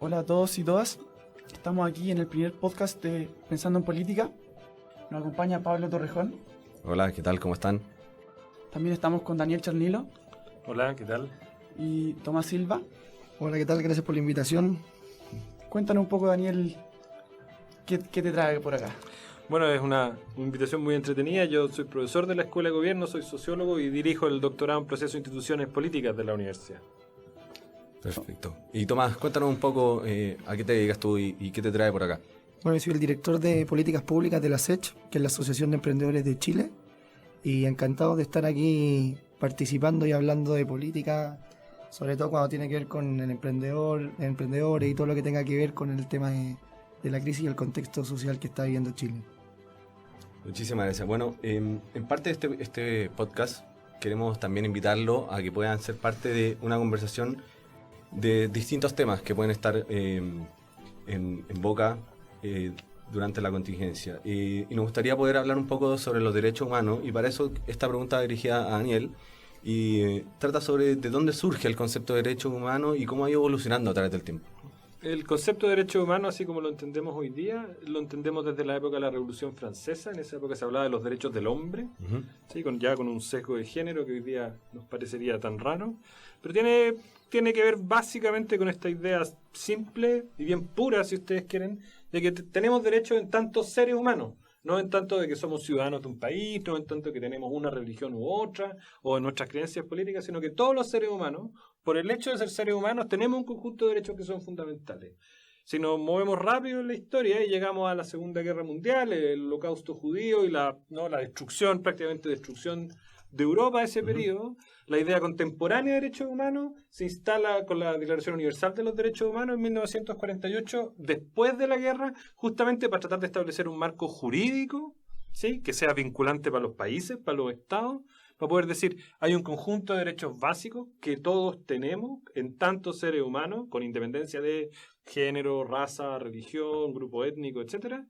Hola a todos y todas. Estamos aquí en el primer podcast de Pensando en Política. Nos acompaña Pablo Torrejón. Hola, ¿qué tal? ¿Cómo están? También estamos con Daniel Charnilo Hola, ¿qué tal? y Tomás Silva. Hola, ¿qué tal? Gracias por la invitación. Cuéntanos un poco, Daniel, ¿qué te trae por acá? Bueno, es una invitación muy entretenida. Yo soy profesor de la Escuela de Gobierno, soy sociólogo y dirijo el doctorado en Proceso e Instituciones Políticas de la universidad. Perfecto. Y Tomás, cuéntanos un poco a qué te dedicas tú y qué te trae por acá. Bueno, yo soy el director de Políticas Públicas de la SECH, que es la Asociación de Emprendedores de Chile, y encantado de estar aquí participando y hablando de política, sobre todo cuando tiene que ver con el emprendedores y todo lo que tenga que ver con el tema de la crisis y el contexto social que está viviendo Chile. Muchísimas gracias. Bueno, en parte de este podcast queremos también invitarlo a que puedan ser parte de una conversación de distintos temas que pueden estar en boca durante la contingencia. Y nos gustaría poder hablar un poco sobre los derechos humanos, y para eso esta pregunta va dirigida a Daniel, y trata sobre de dónde surge el concepto de derechos humanos y cómo ha ido evolucionando a través del tiempo. El concepto de derechos humanos, así como lo entendemos hoy día, lo entendemos desde la época de la Revolución Francesa. En esa época se hablaba de los derechos del hombre, Uh-huh. ¿sí? Ya con un sesgo de género que hoy día nos parecería tan raro. Pero tiene que ver básicamente con esta idea simple y bien pura, si ustedes quieren, de que tenemos derechos en tantos seres humanos. No en tanto de que somos ciudadanos de un país, no en tanto que tenemos una religión u otra, o en nuestras creencias políticas, sino que todos los seres humanos, por el hecho de ser seres humanos, tenemos un conjunto de derechos que son fundamentales. Si nos movemos rápido en la historia y llegamos a la Segunda Guerra Mundial, el Holocausto judío y la destrucción, prácticamente destrucción de Europa, ese periodo, la idea contemporánea de derechos humanos se instala con la Declaración Universal de los Derechos Humanos en 1948, después de la guerra, justamente para tratar de establecer un marco jurídico, ¿sí?, que sea vinculante para los países, para los estados, para poder decir, hay un conjunto de derechos básicos que todos tenemos en tantos seres humanos, con independencia de género, raza, religión, grupo étnico, etcétera,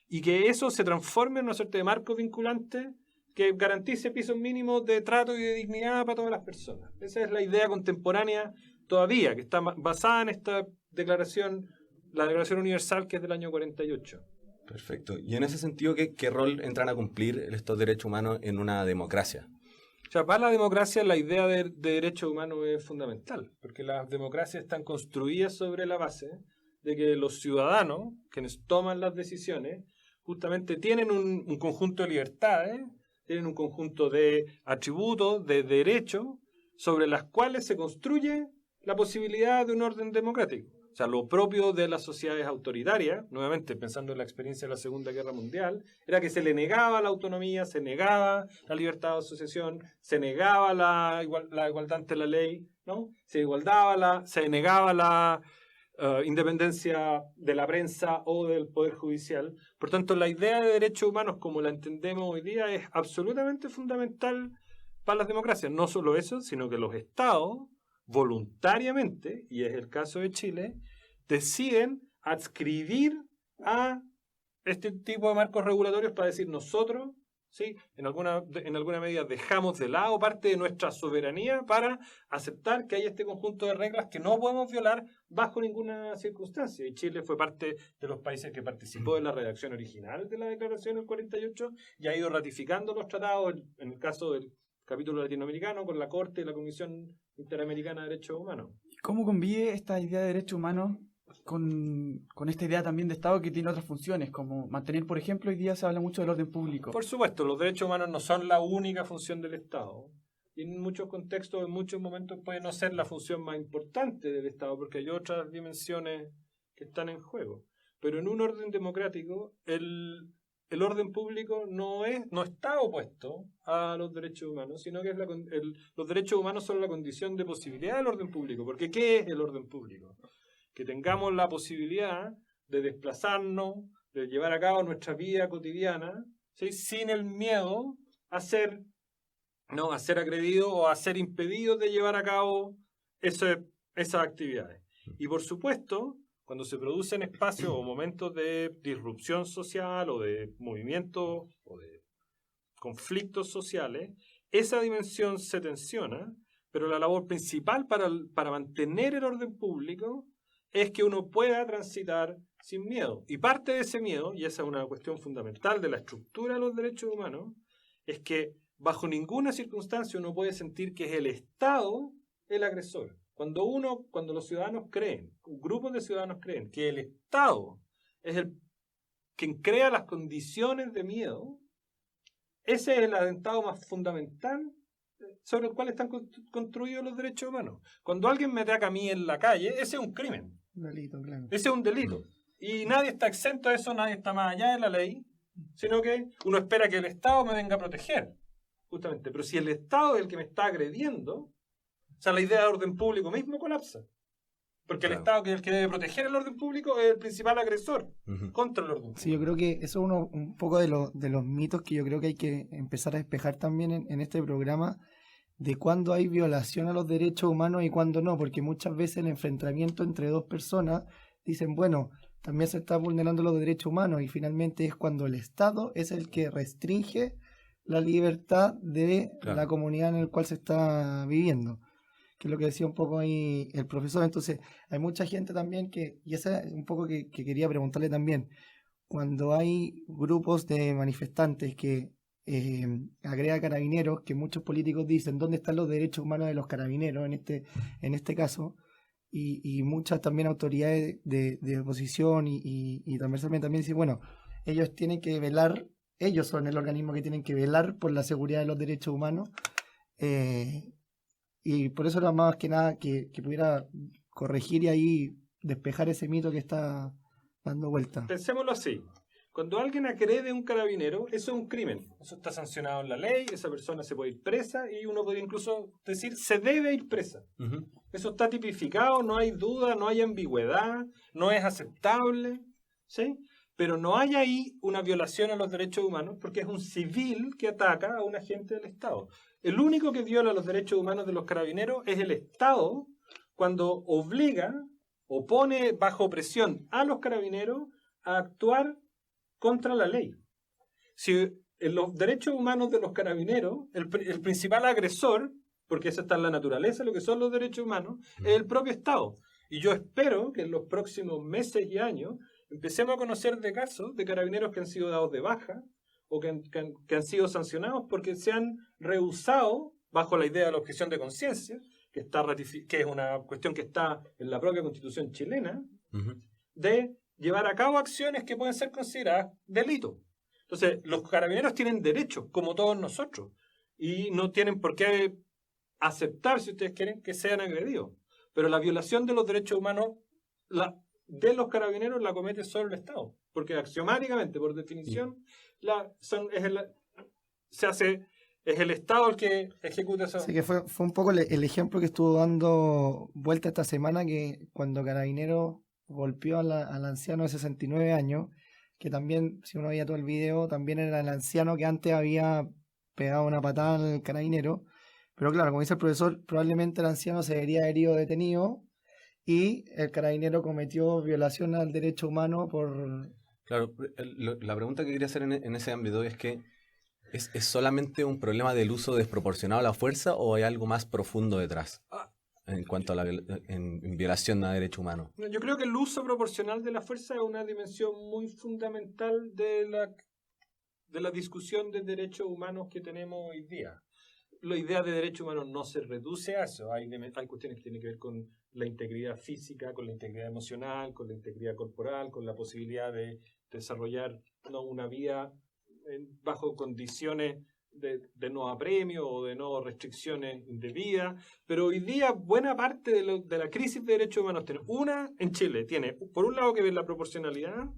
y que eso se transforme en una suerte de marco vinculante que garantice pisos mínimos de trato y de dignidad para todas las personas. Esa es la idea contemporánea todavía, que está basada en esta declaración, la Declaración Universal, que es del año 48. Perfecto. Y en ese sentido, ¿qué rol entran a cumplir estos derechos humanos en una democracia? O sea, para la democracia la idea de derechos humanos es fundamental, porque las democracias están construidas sobre la base de que los ciudadanos, quienes toman las decisiones, justamente tienen un conjunto de libertades, tienen un conjunto de atributos, de derechos, sobre las cuales se construye la posibilidad de un orden democrático. O sea, lo propio de las sociedades autoritarias, nuevamente pensando en la experiencia de la Segunda Guerra Mundial, era que se le negaba la autonomía, se negaba la libertad de asociación, se negaba la igualdad ante la ley, ¿no? Se negaba la independencia de la prensa o del Poder Judicial. Por tanto, la idea de derechos humanos como la entendemos hoy día es absolutamente fundamental para las democracias. No solo eso, sino que los estados voluntariamente, y es el caso de Chile, deciden adscribir a este tipo de marcos regulatorios para decir nosotros, ¿sí?, en alguna medida dejamos de lado parte de nuestra soberanía para aceptar que hay este conjunto de reglas que no podemos violar bajo ninguna circunstancia. Y Chile fue parte de los países que participó en la redacción original de la Declaración del 48 y ha ido ratificando los tratados, en el caso del capítulo latinoamericano, con la Corte y la Comisión Interamericana de Derechos Humanos. ¿Cómo convive esta idea de derechos humanos con esta idea también de Estado que tiene otras funciones, como mantener, por ejemplo, hoy día se habla mucho del orden público? Por supuesto, los derechos humanos no son la única función del Estado. Y en muchos contextos, en muchos momentos, puede no ser la función más importante del Estado, porque hay otras dimensiones que están en juego. Pero en un orden democrático, el orden público no está opuesto a los derechos humanos, sino que los derechos humanos son la condición de posibilidad del orden público. Porque ¿qué es el orden público? Que tengamos la posibilidad de desplazarnos, de llevar a cabo nuestra vida cotidiana, ¿sí?, sin el miedo a ser agredidos o a ser impedidos de llevar a cabo esas actividades. Y por supuesto, cuando se producen espacios o momentos de disrupción social o de movimientos o de conflictos sociales, esa dimensión se tensiona, pero la labor principal para mantener el orden público es que uno pueda transitar sin miedo. Y parte de ese miedo, y esa es una cuestión fundamental de la estructura de los derechos humanos, es que bajo ninguna circunstancia uno puede sentir que es el Estado el agresor. Cuando los ciudadanos creen, grupos de ciudadanos creen que el Estado es quien crea las condiciones de miedo, ese es el atentado más fundamental sobre el cual están construidos los derechos humanos. Cuando alguien me ataca a mí en la calle, ese es un crimen. Delito, claro. Ese es un delito. Y nadie está exento de eso, nadie está más allá de la ley, sino que uno espera que el Estado me venga a proteger, justamente. Pero si el Estado es el que me está agrediendo, o sea, la idea de orden público mismo colapsa. Porque el Estado, que es el que debe proteger el orden público, es el principal agresor contra el orden público. Sí, yo creo que eso es un poco de los mitos que yo creo que hay que empezar a despejar también en este programa, de cuándo hay violación a los derechos humanos y cuándo no, porque muchas veces el enfrentamiento entre dos personas dicen, bueno, también se están vulnerando los derechos humanos, y finalmente es cuando el Estado es el que restringe la libertad de la comunidad en la cual se está viviendo, que es lo que decía un poco ahí el profesor. Entonces hay mucha gente también y esa es un poco que quería preguntarle también, cuando hay grupos de manifestantes que agrega carabineros, que muchos políticos dicen dónde están los derechos humanos de los carabineros en este caso, y muchas también autoridades de oposición y también dicen, bueno, ellos tienen que velar, ellos son el organismo que tienen que velar por la seguridad de los derechos humanos, y por eso era más que nada que pudiera corregir y ahí despejar ese mito que está dando vuelta. Pensémoslo así. Cuando alguien agrede a un carabinero, eso es un crimen. Eso está sancionado en la ley, esa persona se puede ir presa y uno podría incluso decir se debe ir presa. Eso está tipificado, no hay duda, no hay ambigüedad, no es aceptable, ¿sí? Pero no hay ahí una violación a los derechos humanos porque es un civil que ataca a un agente del Estado. El único que viola los derechos humanos de los carabineros es el Estado cuando obliga o pone bajo presión a los carabineros a actuar contra la ley. Si en los derechos humanos de los carabineros, el principal agresor, porque esa está en la naturaleza, lo que son los derechos humanos, es el propio Estado. Y yo espero que en los próximos meses y años empecemos a conocer de casos de carabineros que han sido dados de baja o que han sido sancionados porque se han rehusado, bajo la idea de la objeción de conciencia, que es una cuestión que está en la propia Constitución chilena, de llevar a cabo acciones que pueden ser consideradas delito. Entonces, los carabineros tienen derechos, como todos nosotros, y no tienen por qué aceptar, si ustedes quieren, que sean agredidos. Pero la violación de los derechos humanos de los carabineros la comete solo el Estado, porque axiomáticamente, por definición, es el Estado el que ejecuta eso. Así que fue un poco el ejemplo que estuvo dando vuelta esta semana, que cuando Carabineros golpeó al anciano de 69 años, que también, si uno veía todo el video, también era el anciano que antes había pegado una patada al carabinero. Pero claro, como dice el profesor, probablemente el anciano se debería haber ido detenido y el carabinero cometió violación al derecho humano por... Claro, la pregunta que quería hacer en ese ámbito es que ¿es solamente un problema del uso desproporcionado a la fuerza o hay algo más profundo detrás en cuanto a en violación a derechos humanos? Yo creo que el uso proporcional de la fuerza es una dimensión muy fundamental de la discusión de derechos humanos que tenemos hoy día. La idea de derechos humanos no se reduce a eso. Hay cuestiones que tienen que ver con la integridad física, con la integridad emocional, con la integridad corporal, con la posibilidad de desarrollar una vida bajo condiciones de no apremio o de no restricciones indebidas. Pero hoy día buena parte de la crisis de derechos humanos en Chile tiene por un lado que ver la proporcionalidad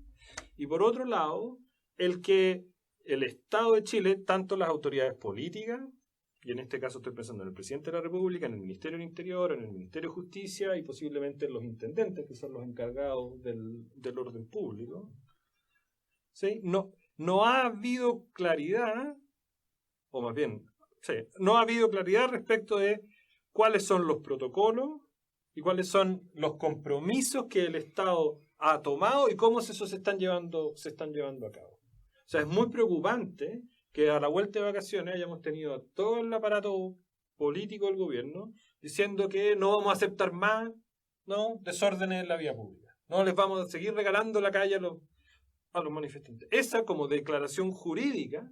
y por otro lado el que el Estado de Chile, tanto las autoridades políticas, y en este caso estoy pensando en el presidente de la República, en el Ministerio del Interior, en el Ministerio de Justicia y posiblemente en los intendentes, que son los encargados del orden público, ¿sí? No ha habido claridad, o más bien, sí, no ha habido claridad respecto de cuáles son los protocolos y cuáles son los compromisos que el Estado ha tomado y cómo esos se están llevando a cabo. O sea, es muy preocupante que a la vuelta de vacaciones hayamos tenido a todo el aparato político del gobierno diciendo que no vamos a aceptar más ¿no? Desórdenes en la vía pública. No les vamos a seguir regalando la calle a los manifestantes. Esa, como declaración jurídica,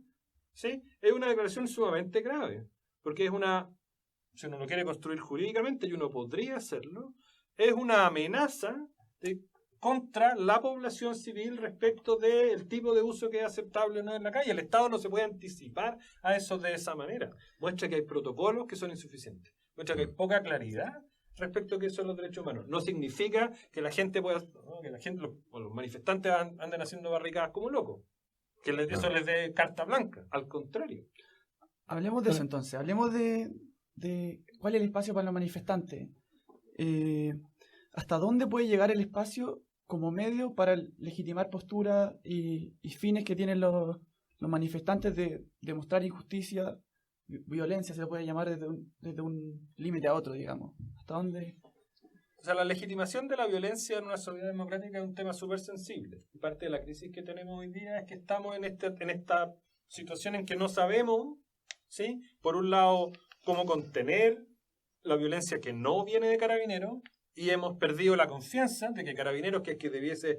¿sí? Es una declaración sumamente grave, porque es si uno lo quiere construir jurídicamente, y uno podría hacerlo, es una amenaza contra la población civil respecto del tipo de uso que es aceptable o no en la calle. El Estado no se puede anticipar a eso de esa manera. Muestra que hay protocolos que son insuficientes. Muestra que hay poca claridad respecto a qué son los derechos humanos. No significa que la gente pueda, ¿no? Que la gente, los manifestantes anden haciendo barricadas como locos. Que eso les dé carta blanca. Al contrario. Hablemos de eso entonces. Hablemos de cuál es el espacio para los manifestantes. ¿Hasta dónde puede llegar el espacio como medio para legitimar posturas y fines que tienen los manifestantes de demostrar injusticia, violencia, se le puede llamar desde un límite a otro, digamos? ¿Hasta dónde? O sea, la legitimación de la violencia en una sociedad democrática es un tema súper sensible. Y parte de la crisis que tenemos hoy día es que estamos en esta situación en que no sabemos, ¿sí? Por un lado, cómo contener la violencia que no viene de Carabineros, y hemos perdido la confianza de que Carabineros, que es que debiese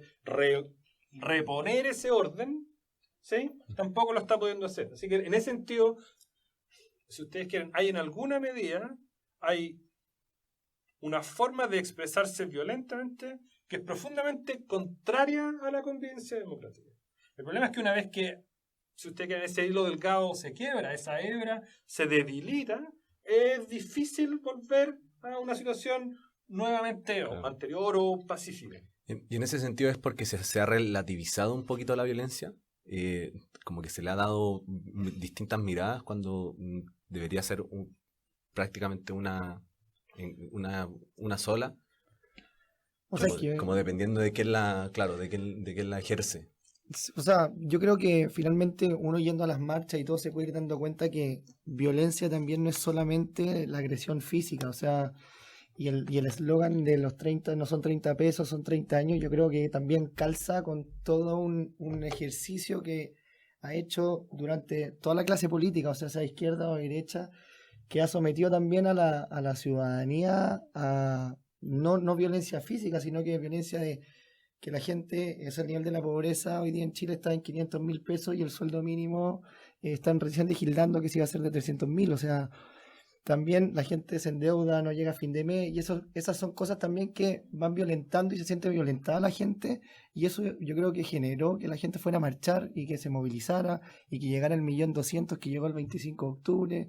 reponer ese orden, ¿sí? Tampoco lo está pudiendo hacer. Así que en ese sentido, si ustedes quieren, hay en alguna medida, hay una forma de expresarse violentamente que es profundamente contraria a la convivencia democrática. El problema es que una vez que, si ustedes quieren, ese hilo delgado se quiebra, esa hebra se debilita, es difícil volver a una situación nuevamente anterior o pacífica. Y en ese sentido es porque se ha relativizado un poquito la violencia, como que se le ha dado distintas miradas cuando debería ser prácticamente una sola, O sea, como dependiendo de quién de quién la ejerce. O sea, yo creo que finalmente uno yendo a las marchas y todo se puede ir dando cuenta que violencia también no es solamente la agresión física, o sea, y el eslogan de los 30 no son 30 pesos, son 30 años, yo creo que también calza con todo un ejercicio que ha hecho durante toda la clase política, o sea izquierda o derecha, que ha sometido también a la ciudadanía a no violencia física, sino que violencia de que la gente, es el nivel de la pobreza, hoy día en Chile está en 500.000 pesos y el sueldo mínimo están recién legislando que se iba a ser de 300.000, o sea, también la gente se endeuda, no llega a fin de mes, y esas son cosas también que van violentando y se siente violentada la gente, y eso yo creo que generó que la gente fuera a marchar y que se movilizara y que llegara el 1.200.000 que llegó el 25 de octubre.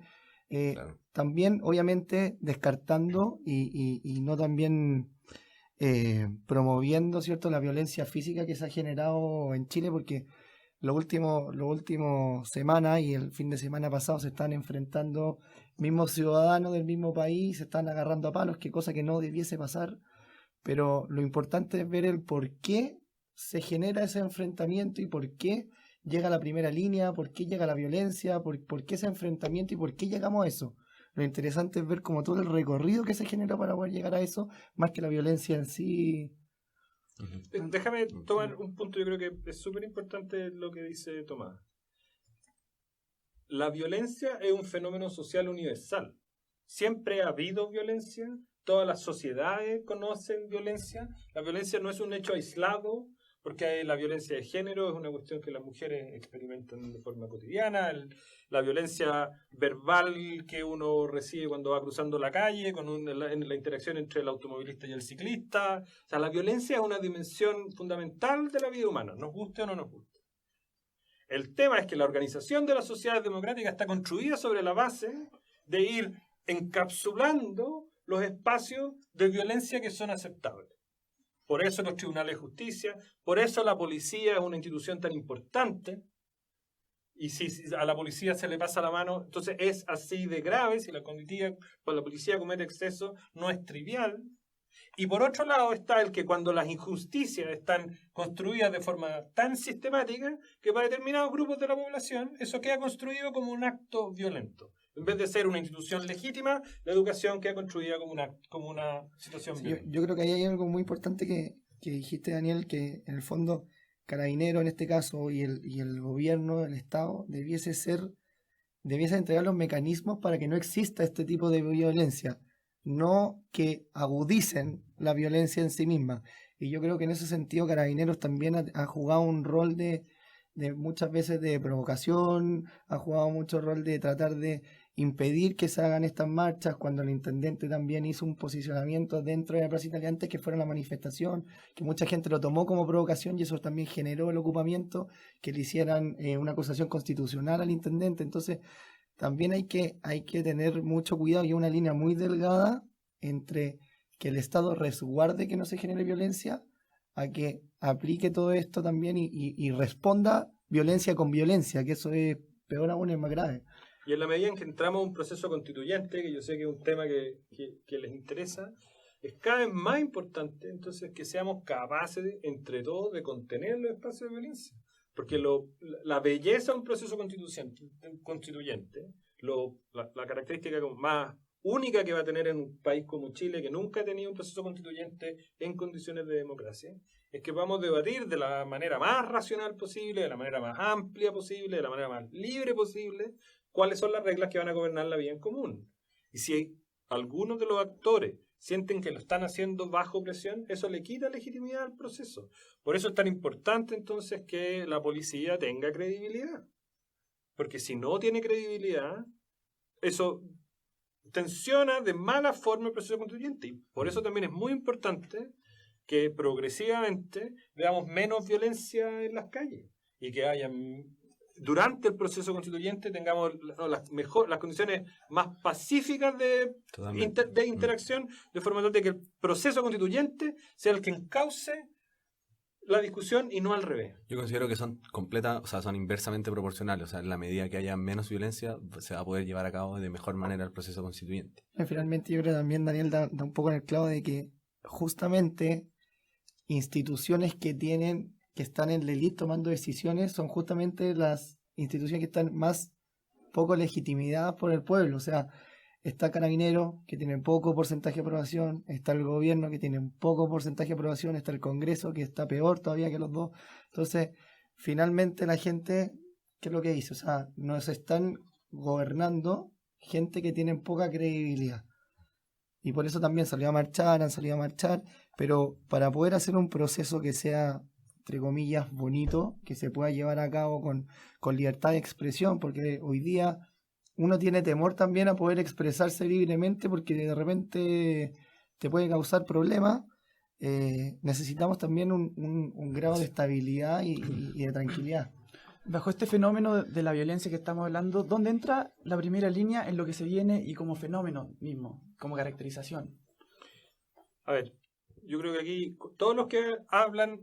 Claro. También, obviamente, descartando y no también promoviendo, ¿cierto?, la violencia física que se ha generado en Chile, porque los últimos semanas y el fin de semana pasado se están enfrentando mismos ciudadanos del mismo país, se están agarrando a palos, que cosa que no debiese pasar, pero lo importante es ver el por qué se genera ese enfrentamiento y por qué llega la primera línea, por qué llega la violencia, por qué ese enfrentamiento y por qué llegamos a eso. Lo interesante es ver como todo el recorrido que se genera para poder llegar a eso, más que la violencia en sí. Déjame tomar un punto, yo creo que es súper importante lo que dice Tomás. La violencia es un fenómeno social universal. Siempre ha habido violencia, todas las sociedades conocen violencia. La violencia no es un hecho aislado, porque la violencia de género es una cuestión que las mujeres experimentan de forma cotidiana, la violencia verbal que uno recibe cuando va cruzando la calle, en la interacción entre el automovilista y el ciclista. O sea, la violencia es una dimensión fundamental de la vida humana, nos guste o no nos guste. El tema es que la organización de las sociedades democráticas está construida sobre la base de ir encapsulando los espacios de violencia que son aceptables. Por eso los tribunales de justicia, por eso la policía es una institución tan importante, y si a la policía se le pasa la mano, entonces es así de grave, si la policía comete exceso, no es trivial. Y por otro lado está el que cuando las injusticias están construidas de forma tan sistemática, que para determinados grupos de la población eso queda construido como un acto violento. En vez de ser una institución legítima, la educación queda construida como una situación violenta. Yo creo que ahí hay algo muy importante que dijiste, Daniel, que en el fondo Carabineros en este caso y el gobierno, el Estado, debiese entregar los mecanismos para que no exista este tipo de violencia. no que agudicen la violencia en sí misma. Y yo creo que en ese sentido Carabineros también ha jugado un rol de muchas veces de provocación, ha jugado mucho rol de tratar de impedir que se hagan estas marchas, cuando el intendente también hizo un posicionamiento dentro de la Plaza Italia antes que fuera la manifestación, que mucha gente lo tomó como provocación y eso también generó el ocupamiento, que le hicieran una acusación constitucional al intendente. Entonces también hay que tener mucho cuidado y una línea muy delgada entre que el Estado resguarde que no se genere violencia, a que aplique todo esto también y responda violencia con violencia, que eso es peor aún, es más grave. Y en la medida en que entramos a un proceso constituyente, que yo sé que es un tema que les interesa, es cada vez más importante entonces que seamos capaces, entre todos, de contener los espacios de violencia. Porque la belleza de un proceso constituyente, la característica más única que va a tener en un país como Chile, que nunca ha tenido un proceso constituyente en condiciones de democracia, es que vamos a debatir de la manera más racional posible, de la manera más amplia posible, de la manera más libre posible, cuáles son las reglas que van a gobernar la vida en común. Y si algunos de los actores sienten que lo están haciendo bajo presión, eso le quita legitimidad al proceso. Por eso es tan importante entonces que la policía tenga credibilidad. Porque si no tiene credibilidad, eso tensiona de mala forma el proceso constituyente. Y por eso también es muy importante que progresivamente veamos menos violencia en las calles y que haya, durante el proceso constituyente, tengamos las condiciones más pacíficas de interacción, de forma tal de que el proceso constituyente sea el que encauce la discusión y no al revés. Yo considero que son son inversamente proporcionales. O sea, en la medida que haya menos violencia, se va a poder llevar a cabo de mejor manera el proceso constituyente. Finalmente, yo creo que también Daniel da un poco en el clavo de que justamente instituciones que están en la élite tomando decisiones son justamente las instituciones que están más poco legitimizadas por el pueblo. O sea, está Carabineros, que tiene poco porcentaje de aprobación, está el gobierno, que tiene un poco porcentaje de aprobación, está el Congreso, que está peor todavía que los dos. Entonces, finalmente la gente, ¿qué es lo que dice? O sea, nos están gobernando gente que tiene poca credibilidad. Y por eso también han salido a marchar, pero para poder hacer un proceso que sea, entre comillas, bonito, que se pueda llevar a cabo con libertad de expresión, porque hoy día uno tiene temor también a poder expresarse libremente porque de repente te puede causar problemas. Necesitamos también un grado de estabilidad y de tranquilidad. Bajo este fenómeno de la violencia que estamos hablando, ¿dónde entra la primera línea en lo que se viene y como fenómeno mismo, como caracterización? A ver, yo creo que aquí todos los que hablan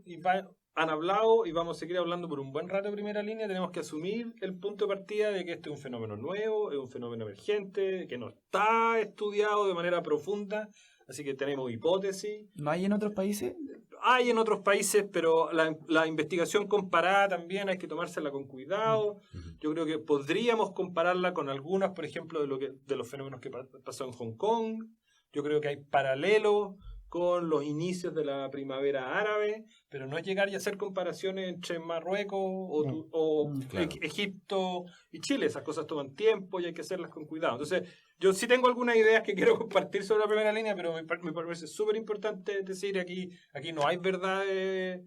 han hablado y vamos a seguir hablando por un buen rato de primera línea, tenemos que asumir el punto de partida de que este es un fenómeno nuevo, es un fenómeno emergente, que no está estudiado de manera profunda, así que tenemos hipótesis. ¿No hay en otros países? Hay en otros países, pero la investigación comparada también hay que tomársela con cuidado. Yo creo que podríamos compararla con algunas, por ejemplo, de los fenómenos que pasó en Hong Kong. Yo creo que hay paralelos con los inicios de la primavera árabe, pero no es llegar y hacer comparaciones entre Marruecos o claro, Egipto y Chile. Esas cosas toman tiempo y hay que hacerlas con cuidado. Entonces, yo sí tengo algunas ideas que quiero compartir sobre la primera línea, pero me parece súper importante decir aquí no hay verdades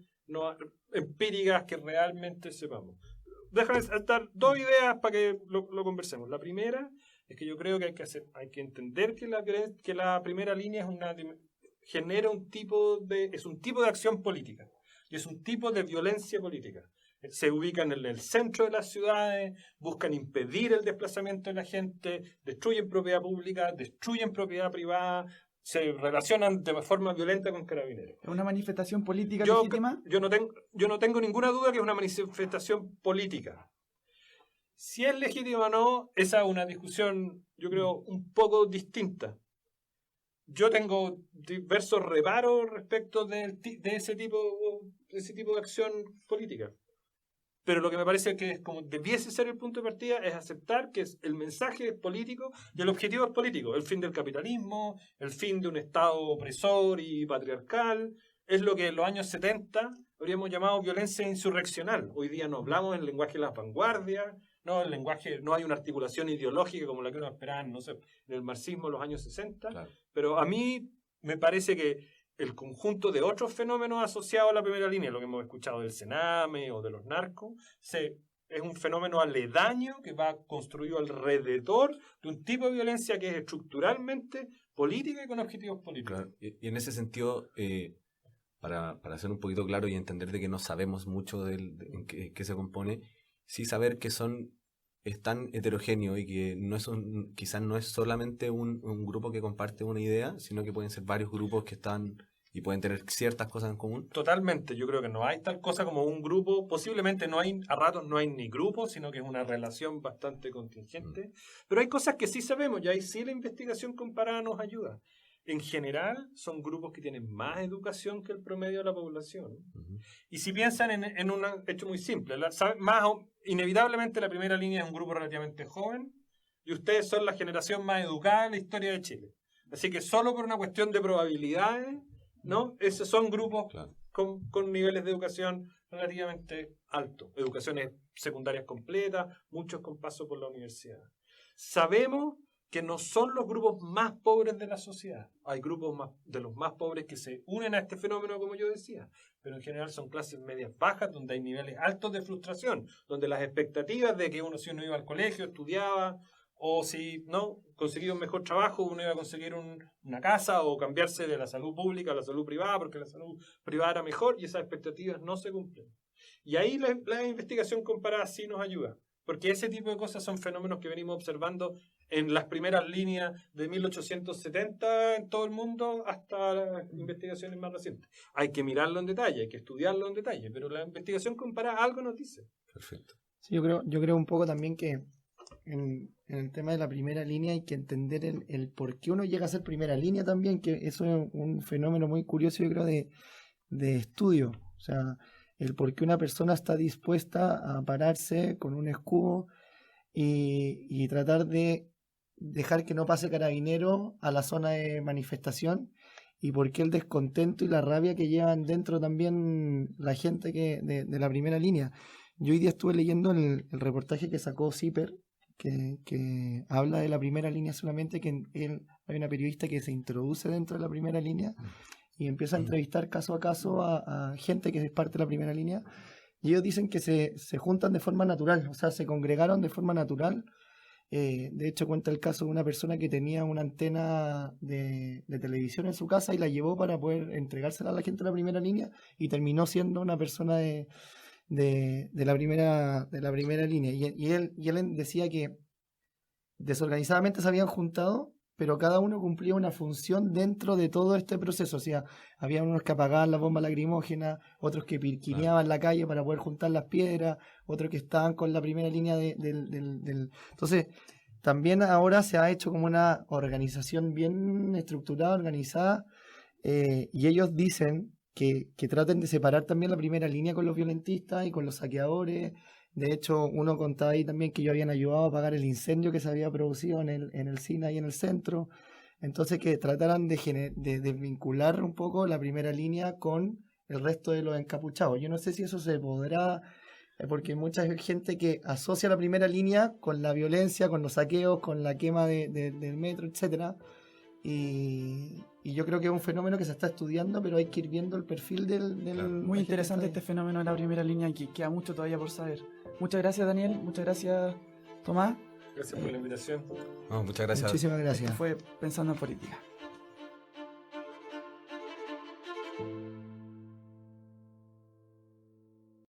empíricas que realmente sepamos. Déjame dar dos ideas para que lo conversemos. La primera es que yo creo que hay que entender que la primera línea genera un tipo de acción política y es un tipo de violencia política. Se ubican en el centro de las ciudades, buscan impedir el desplazamiento de la gente, destruyen propiedad pública, destruyen propiedad privada, se relacionan de forma violenta con Carabineros. ¿Es una manifestación política legítima? Yo no tengo ninguna duda que es una manifestación política. Si es legítima o no, esa es una discusión, yo creo, un poco distinta. Yo tengo diversos reparos respecto de ese tipo de acción política. Pero lo que me parece que es como debiese ser el punto de partida es aceptar que el mensaje es político y el objetivo es político. El fin del capitalismo, el fin de un Estado opresor y patriarcal, es lo que en los años 70 habríamos llamado violencia insurreccional. Hoy día no hablamos en el lenguaje de las vanguardias, ¿no? El lenguaje, no hay una articulación ideológica como la que uno esperaba, no sé, en el marxismo en los años 60, Claro. pero a mí me parece que el conjunto de otros fenómenos asociados a la primera línea, lo que hemos escuchado del Sename o de los narcos, es un fenómeno aledaño que va construido alrededor de un tipo de violencia que es estructuralmente política y con objetivos políticos. Claro. Y en ese sentido, para ser un poquito claro y entender de que no sabemos mucho en qué se compone, sí saber que es tan heterogéneo y que quizás no es solamente un grupo que comparte una idea, sino que pueden ser varios grupos que están y pueden tener ciertas cosas en común. Totalmente, yo creo que no hay tal cosa como un grupo, posiblemente a ratos no hay ni grupo, sino que es una relación bastante contingente, pero hay cosas que sí sabemos y ahí sí la investigación comparada nos ayuda. En general son grupos que tienen más educación que el promedio de la población. Uh-huh. Y si piensan en un hecho muy simple, inevitablemente la primera línea es un grupo relativamente joven y ustedes son la generación más educada en la historia de Chile. Así que solo por una cuestión de probabilidades, ¿no? Esos son grupos Claro. con niveles de educación relativamente altos. Educaciones secundarias completas, muchos con paso por la universidad. Sabemos que no son los grupos más pobres de la sociedad. Hay grupos de los más pobres que se unen a este fenómeno, como yo decía, pero en general son clases medias bajas, donde hay niveles altos de frustración, donde las expectativas de que si uno iba al colegio, estudiaba, o si no conseguía un mejor trabajo, uno iba a conseguir una casa o cambiarse de la salud pública a la salud privada, porque la salud privada era mejor, y esas expectativas no se cumplen. Y ahí la investigación comparada sí nos ayuda, porque ese tipo de cosas son fenómenos que venimos observando en las primeras líneas de 1870 en todo el mundo hasta las investigaciones más recientes. Hay que mirarlo en detalle, hay que estudiarlo en detalle, pero la investigación comparada algo nos dice. Perfecto. Sí, yo creo un poco también que en el tema de la primera línea hay que entender el por qué uno llega a ser primera línea también, que eso es un fenómeno muy curioso, yo creo, de estudio. O sea, el por qué una persona está dispuesta a pararse con un escudo y tratar de dejar que no pase carabinero a la zona de manifestación, y por qué el descontento y la rabia que llevan dentro también la gente de la primera línea. Yo hoy día estuve leyendo el reportaje que sacó Zipper, que habla de la primera línea solamente, que hay una periodista que se introduce dentro de la primera línea y empieza a entrevistar caso a caso a gente que es parte de la primera línea, y ellos dicen que se juntan de forma natural, o sea, se congregaron de forma natural. De hecho, cuenta el caso de una persona que tenía una antena de televisión en su casa y la llevó para poder entregársela a la gente de la primera línea, y terminó siendo una persona de la primera línea. Y él decía que desorganizadamente se habían juntado, pero cada uno cumplía una función dentro de todo este proceso. O sea, había unos que apagaban las bombas lacrimógenas, otros que pirquineaban la calle para poder juntar las piedras, otros que estaban con la primera línea del... Entonces, también ahora se ha hecho como una organización bien estructurada, organizada, y ellos dicen que traten de separar también la primera línea con los violentistas y con los saqueadores. De hecho, uno contaba ahí también que ellos habían ayudado a apagar el incendio que se había producido en el cine ahí en el centro. Entonces, que trataran de vincular un poco la primera línea con el resto de los encapuchados. Yo no sé si eso se podrá, porque hay mucha gente que asocia la primera línea con la violencia, con los saqueos, con la quema del metro, etcétera. Y yo creo que es un fenómeno que se está estudiando, pero hay que ir viendo el perfil del Muy interesante este fenómeno de la primera línea, y que queda mucho todavía por saber. Muchas gracias, Daniel. Muchas gracias, Tomás. Gracias por la invitación. No, muchas gracias. Muchísimas gracias. Esto fue Pensando en Política.